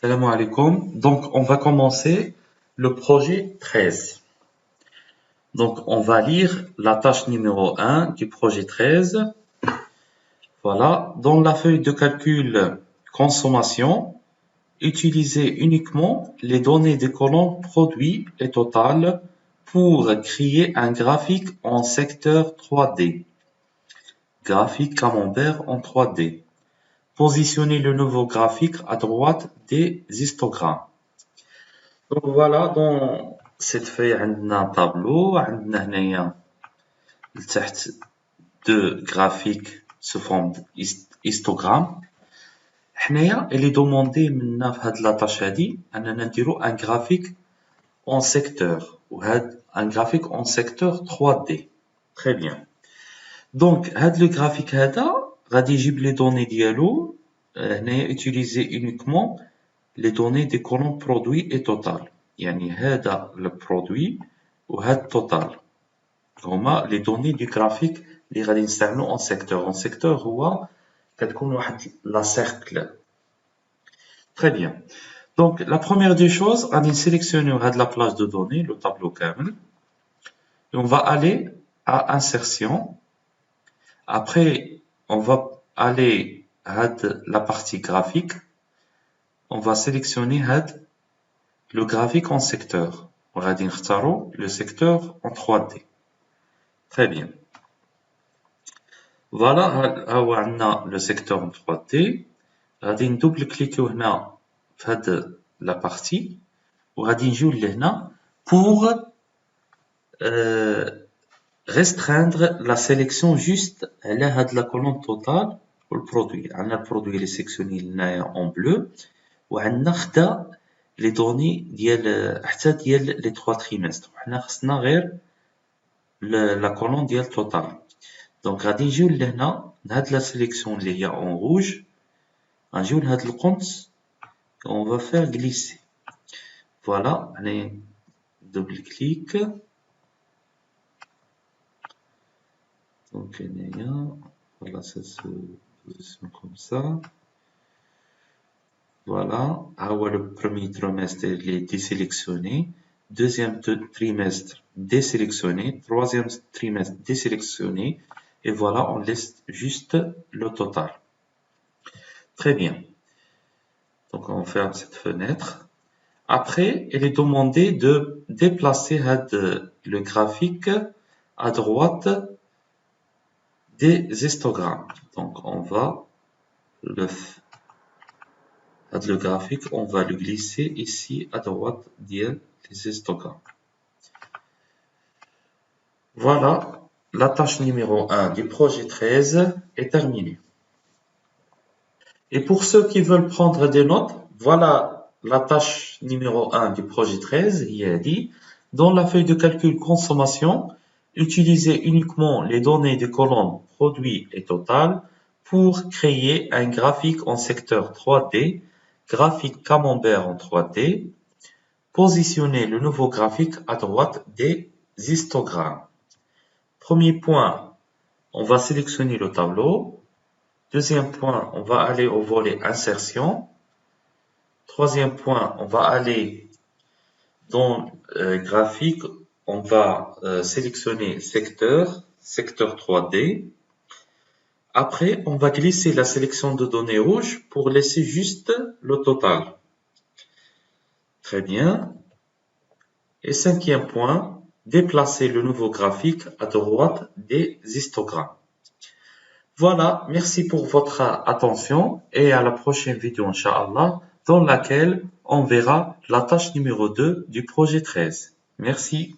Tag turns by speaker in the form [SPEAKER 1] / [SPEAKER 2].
[SPEAKER 1] Salam alaikum. Donc, on va commencer le projet 13. Donc, on va lire la tâche numéro 1 du projet 13. Voilà. Dans la feuille de calcul consommation, utilisez uniquement les données des colonnes produits et total pour créer un graphique en secteur 3D. Graphique camembert en 3D. Positionnez le nouveau graphique à droite des histogrammes. Donc voilà, dans cette feuille, on a un tableau, on a deux graphiques sous forme d'histogramme. Il est demandé maintenant في la tâche هذه أننا نديرو un graphique en secteur ou un graphique en secteur 3D. Très bien. Donc le graphique هذا غادي يجيب les données ديالو هنايا utiliser uniquement les données des colonnes produit et total. يعني هذا le produit وهذا total. هما les données du graphique اللي غادي نستعملو en secteur. En secteur هو كتكون واحد la cercle. Très bien. Donc la première des choses, غادي نسيليكسيونيو هاد la plage de données, le tableau كامل. Et on va aller à insertion. Après, on va aller à la partie graphique. On va sélectionner le graphique en secteur. On va dire le secteur en 3D. Très bien. Voilà, on a le secteur en 3D. On va double-cliquer sur la partie. On va dire pour restreindre la sélection juste à la colonne totale pour le produit. On a le produit sélectionné en bleu. وعندنا خدا les données ديال حتى ديال les 3 trimestres. حنا خصنا غير la colonne ديال total. Donc غادي نجيو لهنا لهاد la sélection اللي هي en rouge. غنجيو لهاد القنت on va faire glisser. Voilà, allez double clic. Donc voilà, ça se positionne comme ça. Voilà, le premier trimestre il est désélectionné, deuxième trimestre désélectionné, troisième trimestre désélectionné, et voilà, on laisse juste le total. Très bien. Donc on ferme cette fenêtre. Après, il est demandé de déplacer le graphique à droite des histogrammes. Donc on va le graphique, on va le glisser ici à droite des histogrammes. Voilà, la tâche numéro 1 du projet 13 est terminée. Et pour ceux qui veulent prendre des notes, voilà la tâche numéro 1 du projet 13, il a dit, dans la feuille de calcul consommation, utilisez uniquement les données des colonnes produit et total pour créer un graphique en secteur 3D, graphique camembert en 3D, positionnez le nouveau graphique à droite des histogrammes. Premier point, on va sélectionner le tableau. Deuxième point, on va aller au volet insertion. Troisième point, on va aller dans graphique, on va sélectionner secteur 3D. Après, on va glisser la sélection de données rouges pour laisser juste le total. Très bien. Et cinquième point, déplacer le nouveau graphique à droite des histogrammes. Voilà, merci pour votre attention et à la prochaine vidéo, Inch'Allah, dans laquelle on verra la tâche numéro 2 du projet 13. Merci.